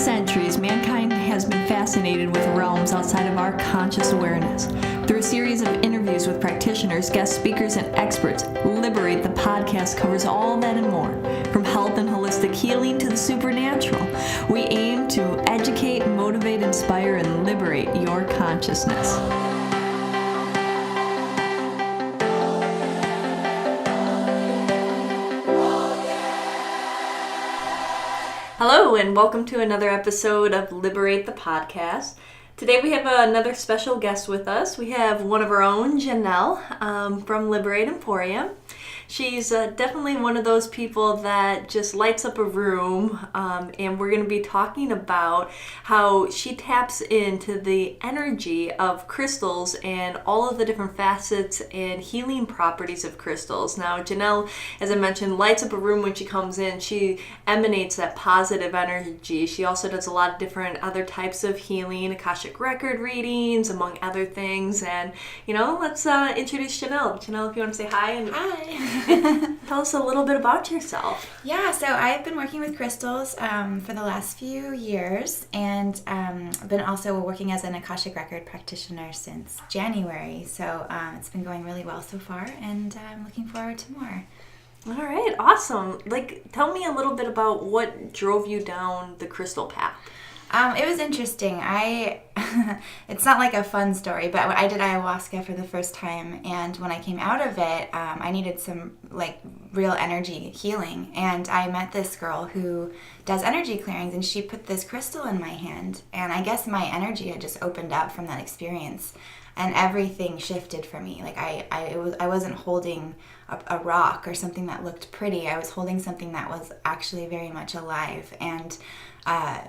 centuries, mankind has been fascinated with realms outside of our conscious awareness. Through a series of interviews with practitioners, guest speakers, and experts, Liberate, the podcast, covers all that and more. From health and holistic healing to the supernatural, we aim to educate, motivate, inspire, and liberate your consciousness. Hello, and welcome to another episode of Liberate, the podcast. Today we have another special guest with us. We have one of our own, Janelle, from Liberate Emporium. She's definitely one of those people that just lights up a room, and we're going to be talking about how she taps into the energy of crystals and all of the different facets and healing properties of crystals. Now, Janelle, as I mentioned, lights up a room when she comes in. She emanates that positive energy. She also does a lot of different other types of healing, Akashic record readings, among other things. And, let's introduce Janelle. Janelle, if you want to say hi. Hi. Tell us a little bit about yourself. Yeah, so I've been working with crystals for the last few years, and I've been also working as an Akashic record practitioner since January. So it's been going really well so far, and I'm looking forward to more. All right, awesome. Tell me a little bit about what drove you down the crystal path. It was interesting. It's not like a fun story, but I did ayahuasca for the first time, and when I came out of it, I needed some real energy healing, and I met this girl who does energy clearings, and she put this crystal in my hand, and I guess my energy had just opened up from that experience, and everything shifted for me. I wasn't holding a rock or something that looked pretty. I was holding something that was actually very much alive, and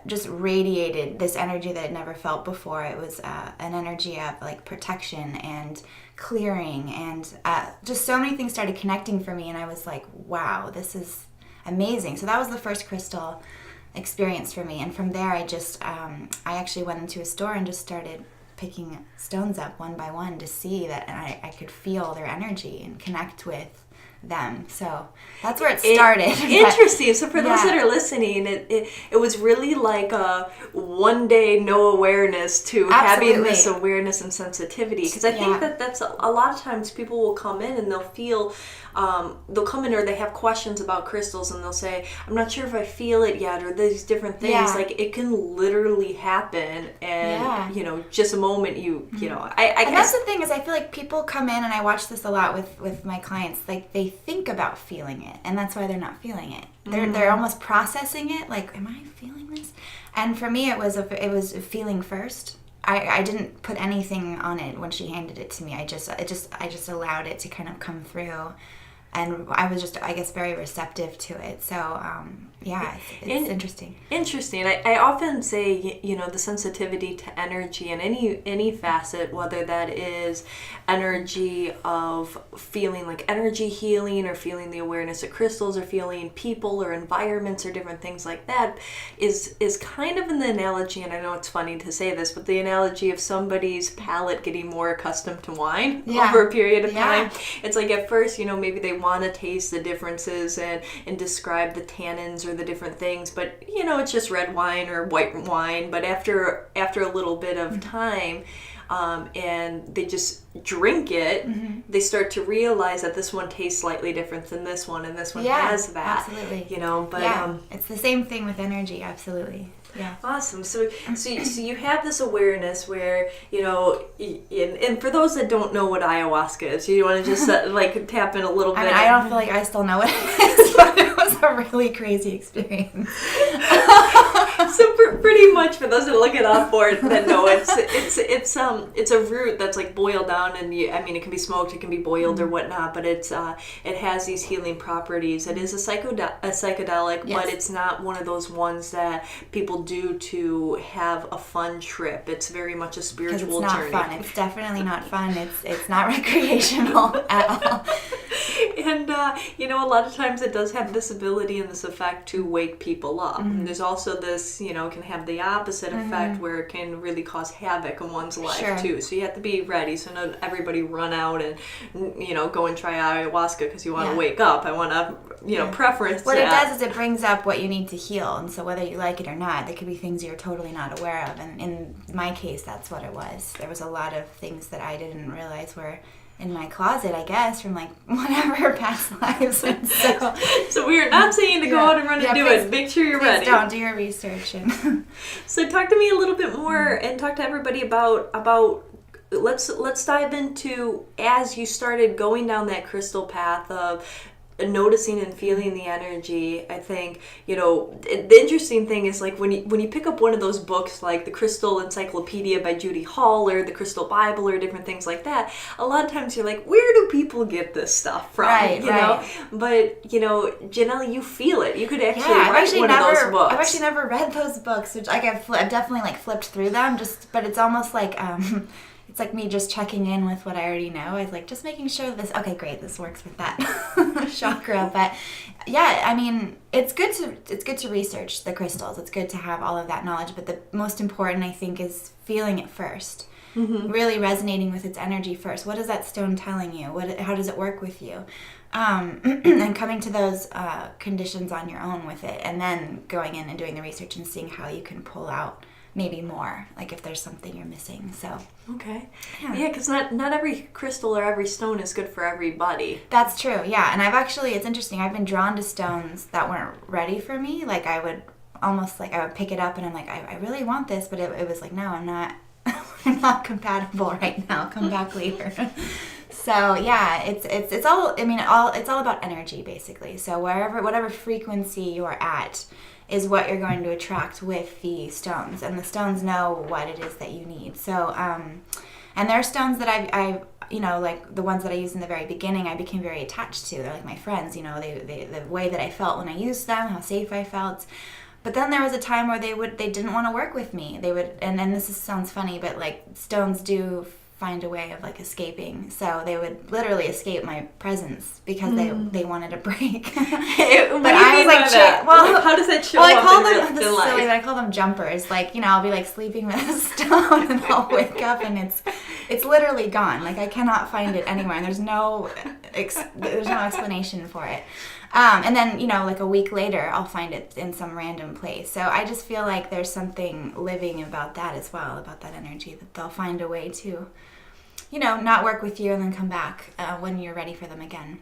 just radiated this energy that I'd never felt before. It was an energy of protection and clearing, and just so many things started connecting for me, and I was like, wow, this is amazing. So that was the first crystal experience for me, and from there I actually went into a store and just started picking stones up one by one to see that I could feel their energy and connect with them. So that's where it started. Interesting. So for those that are listening, it was really like a one day no awareness to having this awareness and sensitivity. Because I think that's a lot of times people will come in and they'll feel they'll come in or they have questions about crystals and they'll say, I'm not sure if I feel it yet, or these different things. It can literally happen, and just a moment I that's the thing is, I feel like people come in, and I watch this a lot with my clients, they think about feeling it, and that's why they're not feeling it. They're almost processing it, am I feeling this? And for me, it was a feeling first. I didn't put anything on it when she handed it to me. I just allowed it to kind of come through, and I was just, I guess, very receptive to it. So it's interesting. Interesting. I often say, the sensitivity to energy in any facet, whether that is energy of feeling like energy healing, or feeling the awareness of crystals, or feeling people or environments or different things like that, is kind of in the analogy, and I know it's funny to say this, but the analogy of somebody's palate getting more accustomed to wine over a period of time. It's like at first, maybe they want to taste the differences and describe the tannins or the different things, but it's just red wine or white wine. But after a little bit of time, and they just drink it, they start to realize that this one tastes slightly different than this one, and this one has that. Absolutely. But it's the same thing with energy. Absolutely. Yeah. Awesome. So you have this awareness where, and for those that don't know what ayahuasca is, you want to just tap in a little bit. I don't feel like I still know what it is, but it was a really crazy experience. So pretty much, for those that look it up or that know, it's a root that's boiled down, and it can be smoked, it can be boiled or whatnot, but it has these healing properties. It is a psychedelic, but it's not one of those ones that people do to have a fun trip. It's very much a spiritual journey. It's not fun. It's definitely not fun. It's not recreational at all. And, a lot of times it does have this ability and this effect to wake people up. And there's also this, can have the opposite effect where it can really cause havoc in one's life too. So you have to be ready. So not everybody run out and, go and try ayahuasca because you want to wake up. I want to, preference what that. It does is it brings up what you need to heal. And so whether you like it or not, there could be things you're totally not aware of. And in my case, that's what it was. There was a lot of things that I didn't realize were in my closet, I guess, from like whatever past lives. And so we are not saying to go out and run and do it. Make sure you're ready. Don't do your research. So talk to me a little bit more and talk to everybody about let's dive into, as you started going down that crystal path of noticing and feeling the energy. I think, the interesting thing is like when you pick up one of those books like the Crystal Encyclopedia by Judy Hall or the Crystal Bible or different things like that, a lot of times you're like, where do people get this stuff from? Right. But Janelle, you feel it. You could actually write one of those books. I've actually never read those books, which I've definitely like flipped through them, but it's almost like it's like me just checking in with what I already know. I was like, just making sure this, okay, great, this works with that chakra. But yeah, I mean, it's good to research the crystals. It's good to have all of that knowledge. But the most important, I think, is feeling it first. Really resonating with its energy first. What is that stone telling you? How does it work with you? And coming to those conditions on your own with it. And then going in and doing the research and seeing how you can pull out maybe more, like if there's something you're missing. So okay, yeah, because not every crystal or every stone is good for everybody. That's true. Yeah, and it's interesting, I've been drawn to stones that weren't ready for me. Like I would pick it up and I'm like, I really want this, but it was like, no, I'm not I'm not compatible right now, come back later. So yeah, it's all about energy basically. So whatever frequency you're at is what you're going to attract with the stones, and the stones know what it is that you need. So and there are stones that I like the ones that I used in the very beginning, I became very attached to. They're like my friends, they the way that I felt when I used them, how safe I felt. But then there was a time where they didn't want to work with me. They would, and then sounds funny, but like stones do find a way of like escaping. So they would literally escape my presence because they wanted a break. But I was like, how does that show up? I call them jumpers. Like, I'll be like sleeping with a stone and I'll wake up and it's literally gone. Like I cannot find it anywhere, and there's no explanation for it. And then, like a week later, I'll find it in some random place. So I just feel like there's something living about that as well, about that energy, that they'll find a way to, not work with you and then come back when you're ready for them again.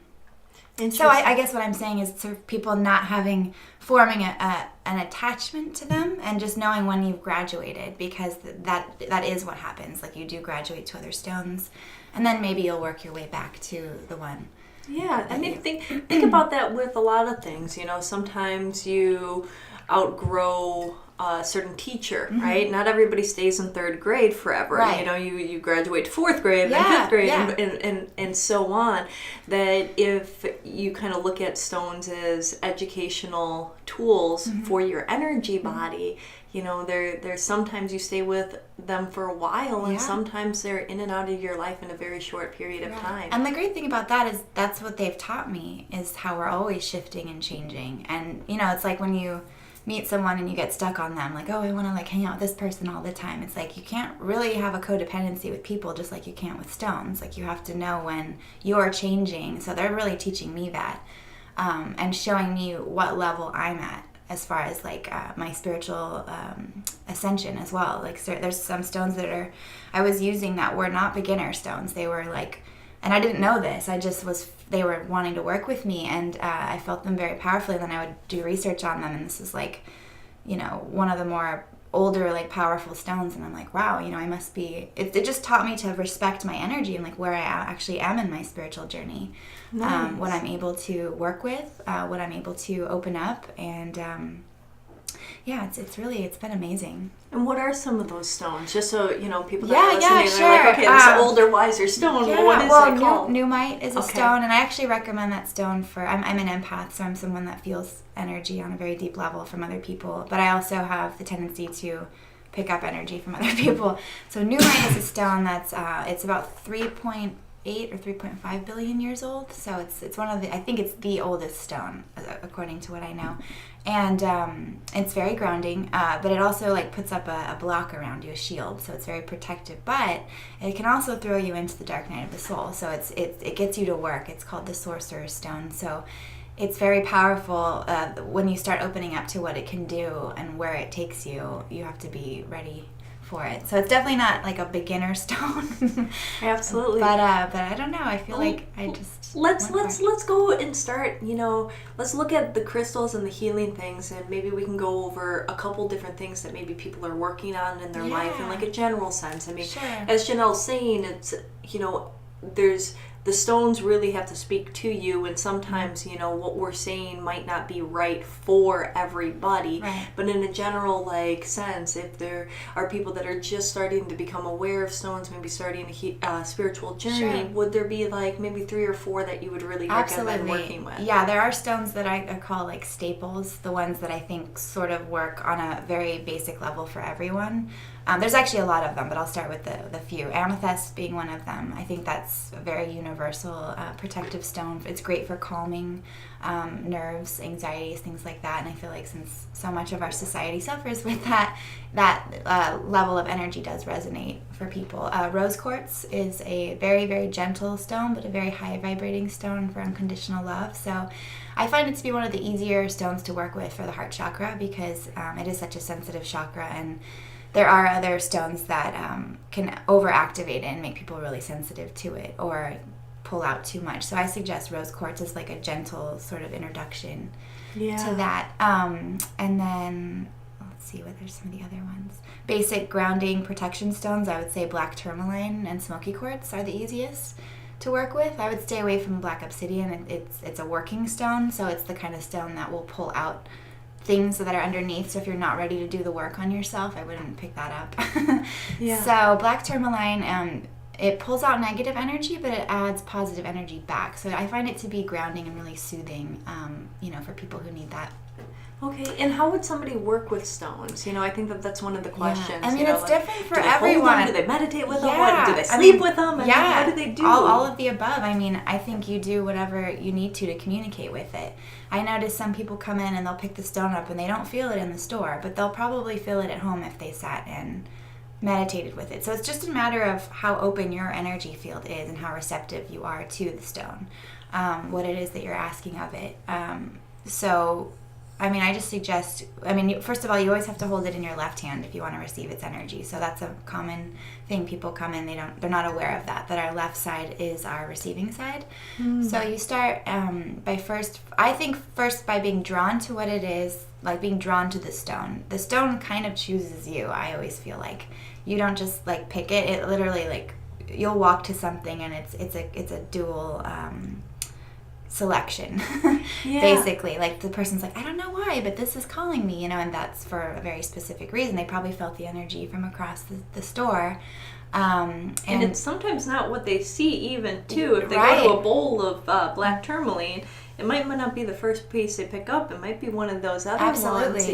So I guess what I'm saying is sort of people not forming an attachment to them and just knowing when you've graduated, because that is what happens. Like you do graduate to other stones, and then maybe you'll work your way back to the one. Yeah, I mean, think about that with a lot of things. Sometimes you outgrow a certain teacher, right? Not everybody stays in third grade forever. Right. You graduate to fourth grade and fifth grade and so on. That if you kind of look at stones as educational tools for your energy body, there's sometimes you stay with them for a while, and sometimes they're in and out of your life in a very short period of time. And the great thing about that is that's what they've taught me, is how we're always shifting and changing. And it's like when you meet someone and you get stuck on them, like, oh, I want to like hang out with this person all the time. It's like you can't really have a codependency with people just like you can't with stones. Like you have to know when you're changing. So they're really teaching me that, and showing me what level I'm at as far as like my spiritual ascension as well. Like there's some stones that I was using that were not beginner stones. They were like, and I didn't know this, they were wanting to work with me, and I felt them very powerfully. Then I would do research on them, and this is like, one of the more older, like powerful stones, and I'm like, wow, I must be, it just taught me to respect my energy and like where I actually am in my spiritual journey. Nice. What I'm able to work with, what I'm able to open up, and it's been amazing. And what are some of those stones? Just so, people that are listening, sure. They're like, okay, this older, wiser stone. Yeah, well, what is that called? Nuumite is a stone, and I actually recommend that stone for, I'm an empath, so I'm someone that feels energy on a very deep level from other people, but I also have the tendency to pick up energy from other people. So Nuumite is a stone that's, it's about 3.8 3.8 or 3.5 billion years old. So it's one of the, I think it's the oldest stone, according to what I know. And it's very grounding, but it also like puts up a block around you, a shield, so it's very protective. But it can also throw you into the dark night of the soul. So it gets you to work. It's called the Sorcerer's Stone. So it's very powerful. When you start opening up to what it can do and where it takes you, you have to be ready for it. So it's definitely not like a beginner stone. Absolutely. But I don't know. I feel like I just let's go and start. Let's look at the crystals and the healing things, and maybe we can go over a couple different things that maybe people are working on in their life in like a general sense. I mean, sure. As Janelle's saying, it's there's the stones really have to speak to you, and sometimes what we're saying might not be right for everybody. Right. But in a general sense, if there are people that are just starting to become aware of stones, maybe starting a spiritual journey, sure. would there be maybe 3 or 4 that you would really recommend working with? Yeah, there are stones that I call staples, the ones that I think sort of work on a very basic level for everyone. There's actually a lot of them, but I'll start with the few. Amethyst being one of them. I think that's a very universal protective stone. It's great for calming nerves, anxieties, things like that. And I feel like since so much of our society suffers with that level of energy does resonate for people. Rose quartz is a very, very gentle stone, but a very high vibrating stone for unconditional love. So I find it to be one of the easier stones to work with for the heart chakra because it is such a sensitive chakra, and there are other stones that can overactivate it and make people really sensitive to it or pull out too much. So I suggest rose quartz as like a gentle sort of introduction to that. And then, let's see, what are some of the other ones? Basic grounding protection stones, I would say black tourmaline and smoky quartz are the easiest to work with. I would stay away from black obsidian. It's a working stone, so it's the kind of stone that will pull out things that are underneath. So if you're not ready to do the work on yourself, I wouldn't pick that up. So black tourmaline, it pulls out negative energy, but it adds positive energy back. So I find it to be grounding and really soothing, for people who need that. Okay, and how would somebody work with stones? I think that's one of the questions. I mean, it's different for do they everyone. Hold them? Do they meditate with them? What, do they sleep with them? And what do they do? All of the above. I mean, I think you do whatever you need to communicate with it. I notice some people come in and they'll pick the stone up and they don't feel it in the store, but they'll probably feel it at home if they sat and meditated with it. So it's just a matter of how open your energy field is and how receptive you are to the stone, what it is that you're asking of it. I just suggest, first of all, you always have to hold it in your left hand if you want to receive its energy. So that's a common thing. People come in, they're not aware of that our left side is our receiving side. So you start by being drawn to what it is, like being drawn to the stone. The stone kind of chooses you, I always feel like. You don't just pick it. It literally you'll walk to something and it's a dual selection. Basically, the person's like, I don't know why, but this is calling me, and that's for a very specific reason. They probably felt the energy from across the store. And it's sometimes not what they see even too. If they go to a bowl of black tourmaline, it might not be the first piece they pick up. It might be one of those other ones,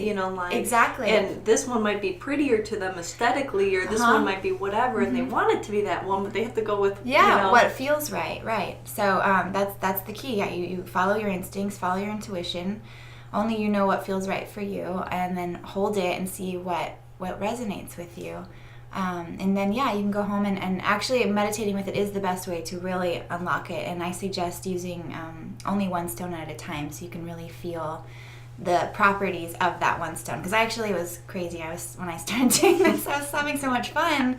exactly. And this one might be prettier to them aesthetically, or this one might be whatever, and they want it to be that one, but they have to go with what feels right. So that's the key. You follow your instincts, follow your intuition. Only you know what feels right for you, and then hold it and see what resonates with you. And then you can go home and actually meditating with it is the best way to really unlock it. And I suggest using only one stone at a time so you can really feel the properties of that one stone. Because I actually was crazy. When I started doing this, I was having so much fun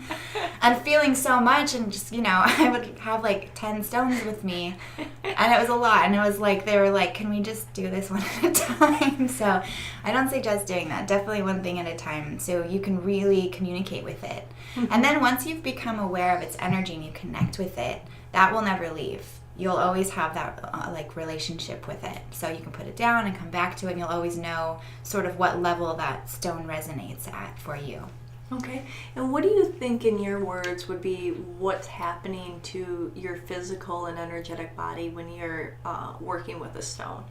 and feeling so much, and just I would have 10 stones with me, and it was a lot. And it was they were like, can we just do this one at a time? So I don't suggest doing that. Definitely one thing at a time, so you can really communicate with it. And then once you've become aware of its energy and you connect with it, that will never leave. You'll always have that relationship with it. So you can put it down and come back to it, and you'll always know sort of what level that stone resonates at for you. Okay. And what do you think, in your words, would be what's happening to your physical and energetic body when you're working with a stone?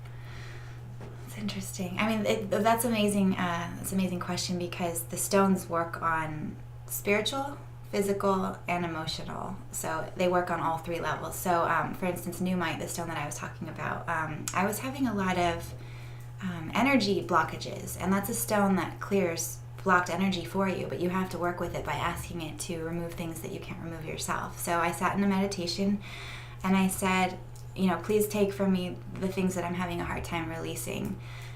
It's interesting. I mean, that's amazing. It's an amazing question because the stones work on spiritual, physical, and emotional. So they work on all three levels. So, for instance, Nuumite, the stone that I was talking about, I was having a lot of energy blockages, and that's a stone that clears blocked energy for you, but you have to work with it by asking it to remove things that you can't remove yourself. So I sat in a meditation and I said, please take from me the things that I'm having a hard time releasing.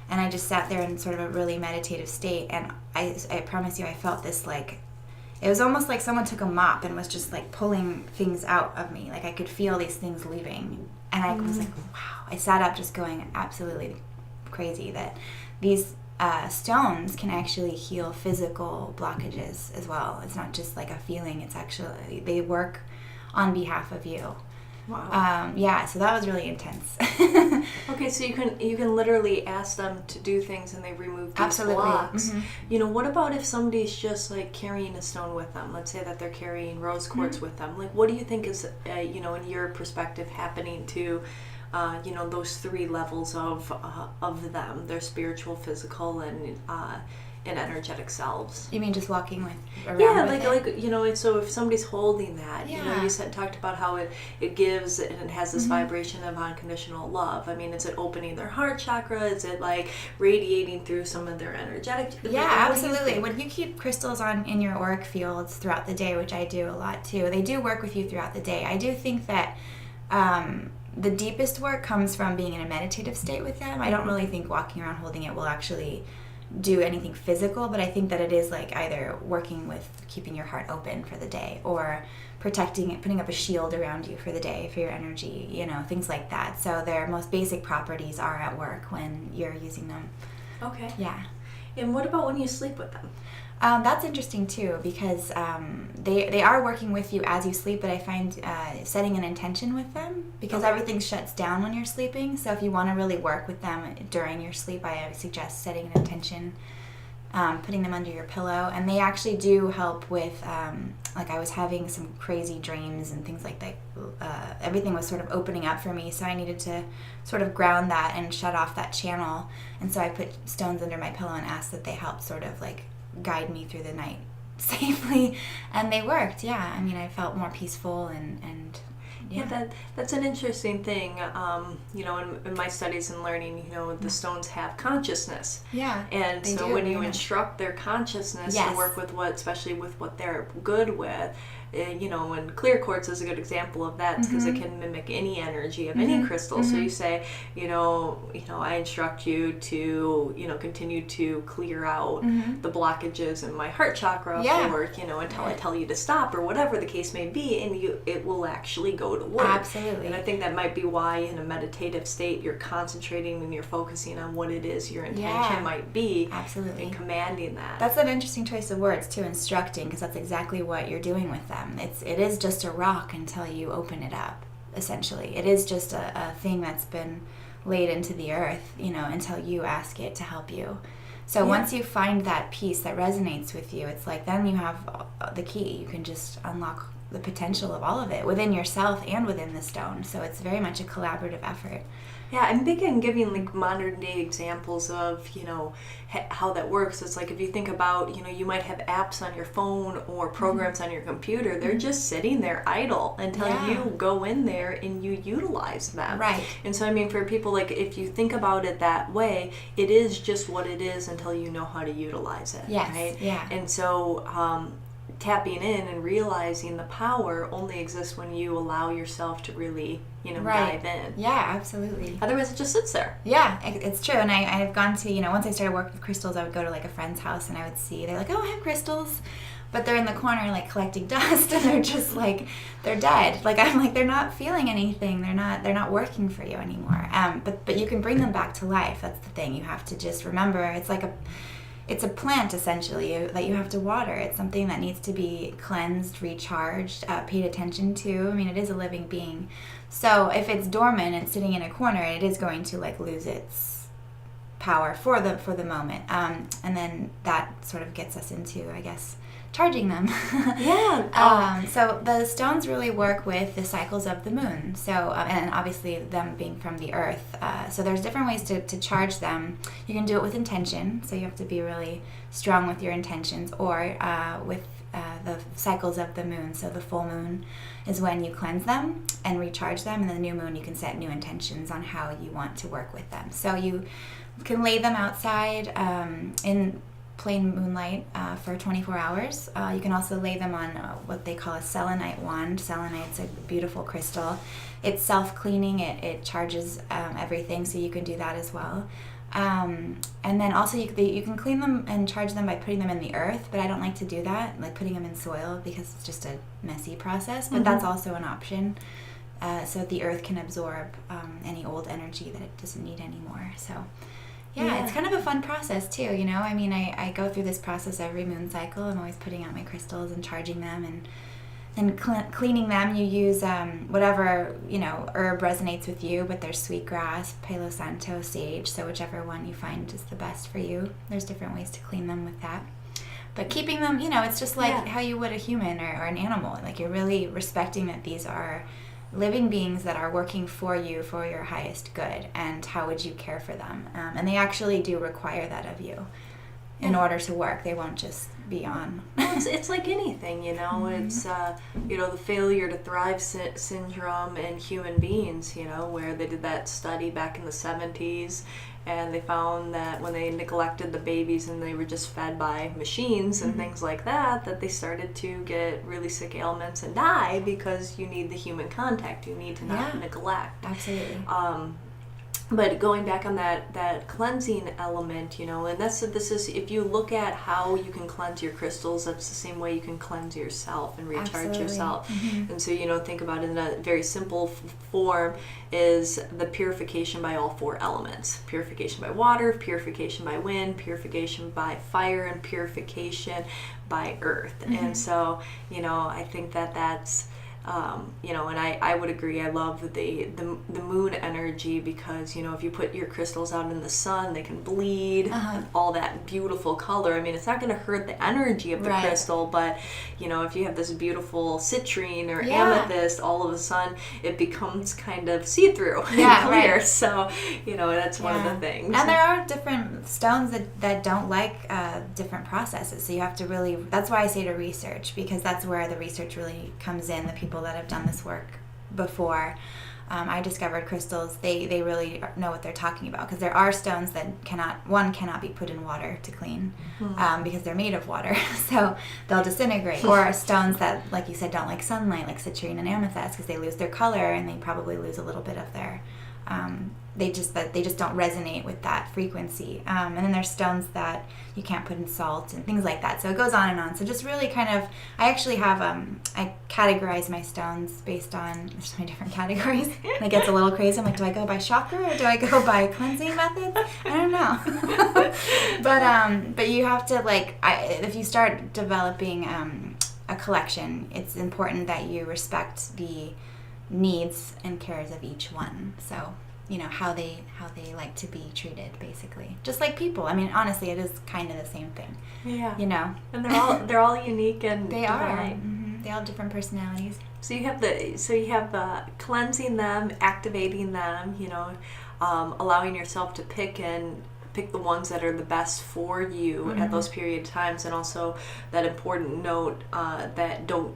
And I just sat there in sort of a really meditative state, and I promise you, I felt this, like, it was almost like someone took a mop and was just like pulling things out of me. Like I could feel these things leaving, and I was like, wow. I sat up just going absolutely crazy that these stones can actually heal physical blockages as well. It's not just like a feeling, it's actually, they work on behalf of you. Wow. Yeah, so that was really intense. Okay, so you can literally ask them to do things and they remove these Absolutely. blocks. Mm-hmm. What about if somebody's just like carrying a stone with them? Let's say that they're carrying rose quartz with them. Like, what do you think is, in your perspective, happening to, those three levels of them, their spiritual, physical, and energetic selves? You mean just walking around like it? so if somebody's holding that, Yeah. you talked about how it gives and it has this vibration of unconditional love. I mean, is it opening their heart chakra? Is it like radiating through some of their energetic? Yeah, absolutely. When you keep crystals on in your auric fields throughout the day, which I do a lot too, they do work with you throughout the day. I do think that the deepest work comes from being in a meditative state with them. I don't really think walking around holding it will actually do anything physical, but I think that it is like either working with keeping your heart open for the day, or protecting it, putting up a shield around you for the day for your energy, things like that. So their most basic properties are at work when you're using them. Okay. Yeah. And what about when you sleep with them? That's interesting too, because they are working with you as you sleep, but I find setting an intention with them, because everything shuts down when you're sleeping. So if you want to really work with them during your sleep, I suggest setting an intention, putting them under your pillow. And they actually do help with, like I was having some crazy dreams and things like that. Everything was sort of opening up for me, so I needed to sort of ground that and shut off that channel. And so I put stones under my pillow and asked that they help sort of like guide me through the night safely, and they worked. Yeah, I mean, I felt more peaceful and yeah, that's an interesting thing. In my studies and learning, the stones have consciousness. Yeah, and so do, when you instruct their consciousness to work with especially with what they're good with, and clear quartz is a good example of that, because it can mimic any energy of any crystal. So you say, I instruct you to, continue to clear out the blockages in my heart chakra for, until I tell you to stop, or whatever the case may be, and it will actually go to work. Absolutely. And I think that might be why in a meditative state you're concentrating and you're focusing on what it is your intention might be. Absolutely. And commanding that. That's an interesting choice of words too, instructing, because that's exactly what you're doing with them. It is just a rock until you open it up, essentially. It is just a thing that's been laid into the earth, until you ask it to help you. So once you find that piece that resonates with you, it's like then you have the key. You can just unlock the potential of all of it within yourself and within the stone. So it's very much a collaborative effort. Yeah, I'm big in giving like modern day examples of, how that works. It's like if you think about, you might have apps on your phone or programs on your computer. They're just sitting there idle until you go in there and you utilize them. Right. And so, I mean, for people, like if you think about it that way, it is just what it is until you know how to utilize it. Yes. Right? Yeah. And so, tapping in and realizing the power only exists when you allow yourself to really, dive in. Yeah, absolutely. Otherwise, it just sits there. Yeah, it's true. And I've gone to, once I started working with crystals, I would go to like a friend's house and I would see, they're like, oh, I have crystals. But they're in the corner like collecting dust, and they're just like, they're dead. Like, I'm like, they're not feeling anything. They're not working for you anymore. But you can bring them back to life. That's the thing. You have to just remember, it's a plant, essentially, that you have to water. It's something that needs to be cleansed, recharged, paid attention to. I mean, it is a living being. So if it's dormant and sitting in a corner, it is going to like lose its power for the moment. And then that sort of gets us into, I guess, charging them. Yeah. So the stones really work with the cycles of the moon. So and obviously them being from the earth. So there's different ways to charge them. You can do it with intention. So you have to be really strong with your intentions, or with the cycles of the moon. So the full moon is when you cleanse them and recharge them, and then the new moon you can set new intentions on how you want to work with them. So you can lay them outside in plain moonlight for 24 hours. You can also lay them on what they call a selenite wand. Selenite's a beautiful crystal. It's self-cleaning. It charges everything, so you can do that as well. And then also you can clean them and charge them by putting them in the earth, but I don't like to do that, like putting them in soil, because it's just a messy process, but that's also an option. So the earth can absorb any old energy that it doesn't need anymore. So yeah, it's kind of a fun process too, you know. I mean, I go through this process every moon cycle. I'm always putting out my crystals and charging them, and then cleaning them. You use whatever, you know, herb resonates with you, but there's sweetgrass, Palo Santo, sage, so whichever one you find is the best for you. There's different ways to clean them with that. But keeping them, you know, it's just like how you would a human or an animal. Like, you're really respecting that these are living beings that are working for you for your highest good, and how would you care for them? And they actually do require that of you in order to work. They won't just be on. Well, it's like anything, you know. It's you know, the failure to thrive syndrome in human beings, you know, where they did that study back in the 70s, and they found that when they neglected the babies and they were just fed by machines and things like that, that they started to get really sick ailments and die, because you need the human contact. You need to not neglect. Absolutely. But going back on that cleansing element, you know, and this is, if you look at how you can cleanse your crystals, that's the same way you can cleanse yourself and recharge yourself. And so, you know, think about it in a very simple form is the purification by all four elements. Purification by water, purification by wind, purification by fire, and purification by earth. And so, you know, I think that's you know, and I would agree. I love the moon energy, because, you know, if you put your crystals out in the sun, they can bleed, all that beautiful color. I mean, it's not going to hurt the energy of the crystal, but, you know, if you have this beautiful citrine or amethyst, all of a sudden it becomes kind of see-through and clear. So, you know, that's one of the things. And there are different stones that don't like different processes. So you have to really, that's why I say to research, because that's where the research really comes in. The people that have done this work before, I discovered crystals, they really know what they're talking about, because there are stones that cannot be put in water to clean, because they're made of water, so they'll disintegrate. Or stones that, like you said, don't like sunlight, like citrine and amethyst, because they lose their color and they probably lose a little bit of their they just don't resonate with that frequency. And then there's stones that you can't put in salt and things like that. So it goes on and on. So just really kind of, I actually have, I categorize my stones based on, there's so many different categories. And it gets a little crazy. I'm like, do I go by chakra or do I go by cleansing methods? I don't know. But you have to, like, if you start developing a collection, it's important that you respect the needs and cares of each one. So, you know, how they like to be treated, basically, just like people. I mean, honestly, it is kind of the same thing. Yeah. You know, and they're all unique, and they are. They all have different personalities. So you have cleansing them, activating them. You know, allowing yourself to pick the ones that are the best for you at those period of times, and also that important note that don't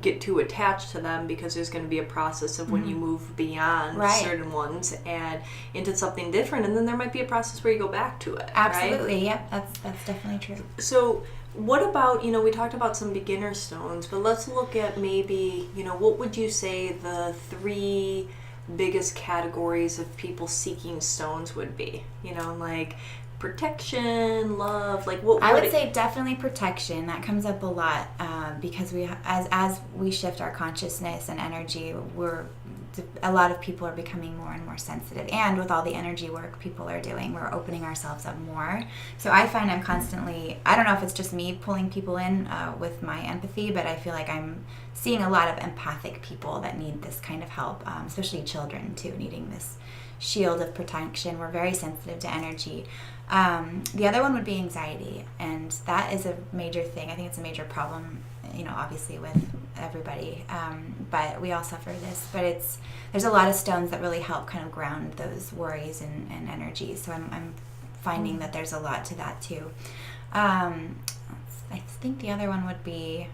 get too attached to them, because there's going to be a process of when you move beyond certain ones and into something different, and then there might be a process where you go back to it. Absolutely. Right? Yep, that's definitely true. So what about, you know, we talked about some beginner stones, but let's look at maybe, you know, what would you say the 3 biggest categories of people seeking stones would be? You know, like protection, love, like what I would say definitely protection. That comes up a lot, because as we shift our consciousness and energy, a lot of people are becoming more and more sensitive, and with all the energy work people are doing, we're opening ourselves up more. So I find I'm constantly, I don't know if it's just me pulling people in with my empathy, but I feel like I'm seeing a lot of empathic people that need this kind of help, especially children too, needing this shield of protection. We're very sensitive to energy. The other one would be anxiety, and that is a major thing. I think it's a major problem, you know, obviously with everybody, but we all suffer this. But there's a lot of stones that really help kind of ground those worries and energies. So I'm finding that there's a lot to that too. I think the other one would be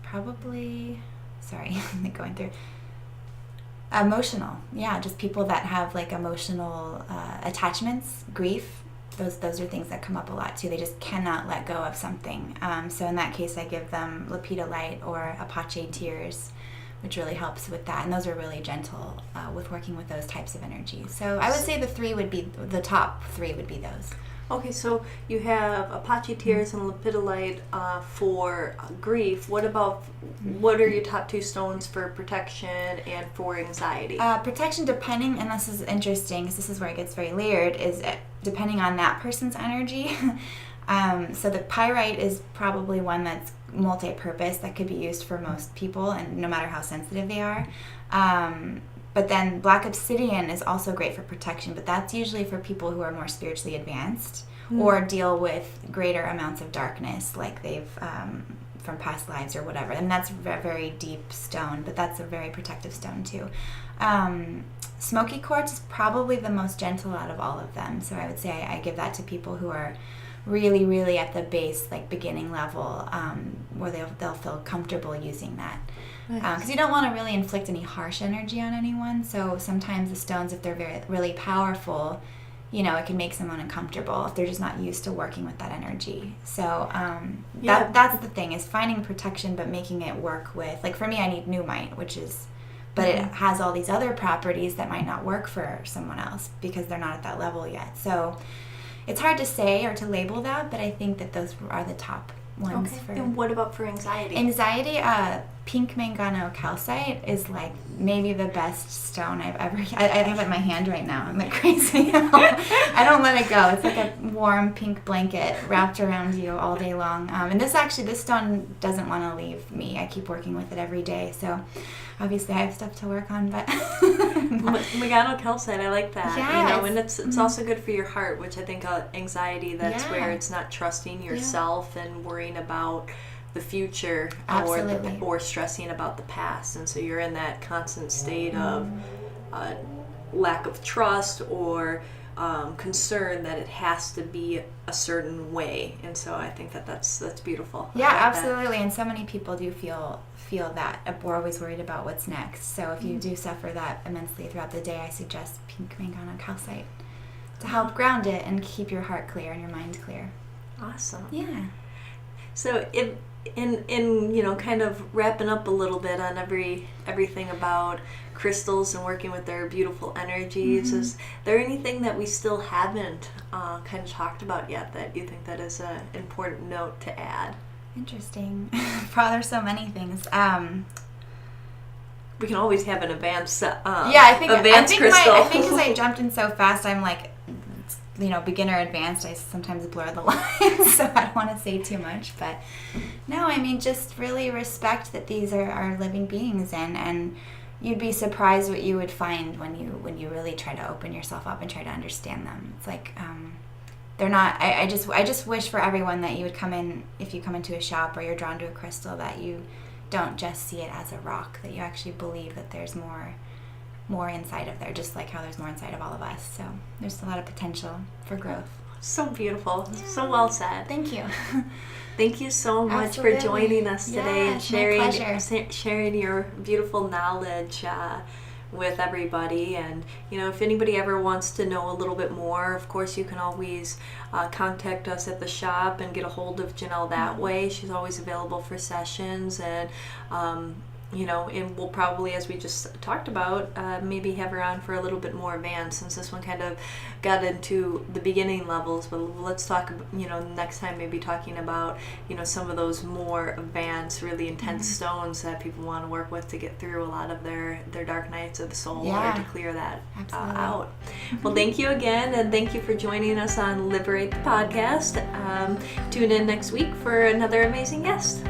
probably, sorry, I'm going through, emotional. Yeah, just people that have like emotional attachments, grief. Those are things that come up a lot too. They just cannot let go of something. So in that case, I give them Light or Apache tears, which really helps with that. And those are really gentle with working with those types of energies. So I would say the top three would be those. Okay, so you have Apache tears and Light for grief. What are your top two stones for protection and for anxiety? Protection, depending, and this is interesting because this is where it gets very layered, is depending on that person's energy. So the pyrite is probably one that's multi-purpose that could be used for most people, and no matter how sensitive they are. But then black obsidian is also great for protection, but that's usually for people who are more spiritually advanced or deal with greater amounts of darkness, like they've from past lives or whatever. And that's a very deep stone, but that's a very protective stone too. Smoky quartz is probably the most gentle out of all of them. So I would say I give that to people who are really, really at the base, like beginning level, where they'll feel comfortable using that. Because you don't want to really inflict any harsh energy on anyone. So sometimes the stones, if they're really powerful, it can make someone uncomfortable if they're just not used to working with that energy. So that's the thing, is finding protection but making it work with, like for me, I need Nuumite, but it has all these other properties that might not work for someone else because they're not at that level yet. So it's hard to say or to label that, but I think that those are the top ones. Okay. And what about for anxiety? Anxiety, pink mangano calcite is like maybe the best stone I've ever. I have it in my hand right now. I'm like crazy. I don't let it go. It's like a warm pink blanket wrapped around you all day long. And this stone doesn't want to leave me. I keep working with it every day. So obviously I have stuff to work on, but Mangano calcite, I like that. Yeah, and it's also good for your heart, which I think anxiety, that's where it's not trusting yourself and worrying about the future or stressing about the past, and so you're in that constant state of lack of trust or concern that it has to be a certain way, and so I think that's beautiful. Yeah, absolutely. And so many people do feel that we're always worried about what's next. So if you do suffer that immensely throughout the day, I suggest pink mangano calcite to help ground it and keep your heart clear and your mind clear. Awesome. Yeah. So in kind of wrapping up a little bit on everything about crystals and working with their beautiful energies, is there anything that we still haven't kind of talked about yet that you think that is an important note to add? Interesting. There's so many things. We can always have an advanced crystal. I think because I jumped in so fast, I'm like, beginner advanced, I sometimes blur the lines, so I don't want to say too much. But no, I mean, just really respect that these are living beings, and you'd be surprised what you would find when you really try to open yourself up and try to understand them. It's like they're not. I just wish for everyone that you would come in, if you come into a shop or you're drawn to a crystal, that you don't just see it as a rock, that you actually believe that there's more inside of there, just like how there's more inside of all of us. So there's a lot of potential for growth. So beautiful. Yeah. So well said. Thank you. Thank you so much for joining us today and sharing your beautiful knowledge with everybody. And if anybody ever wants to know a little bit more, of course you can always contact us at the shop and get a hold of Janelle that way. She's always available for sessions, and and we'll probably, as we just talked about, maybe have her on for a little bit more advanced, since this one kind of got into the beginning levels. But let's talk, next time, maybe talking about, some of those more advanced, really intense stones that people want to work with to get through a lot of their dark nights of the soul, or to clear that out. Well, thank you again, and thank you for joining us on Liberate the podcast. Tune in next week for another amazing guest.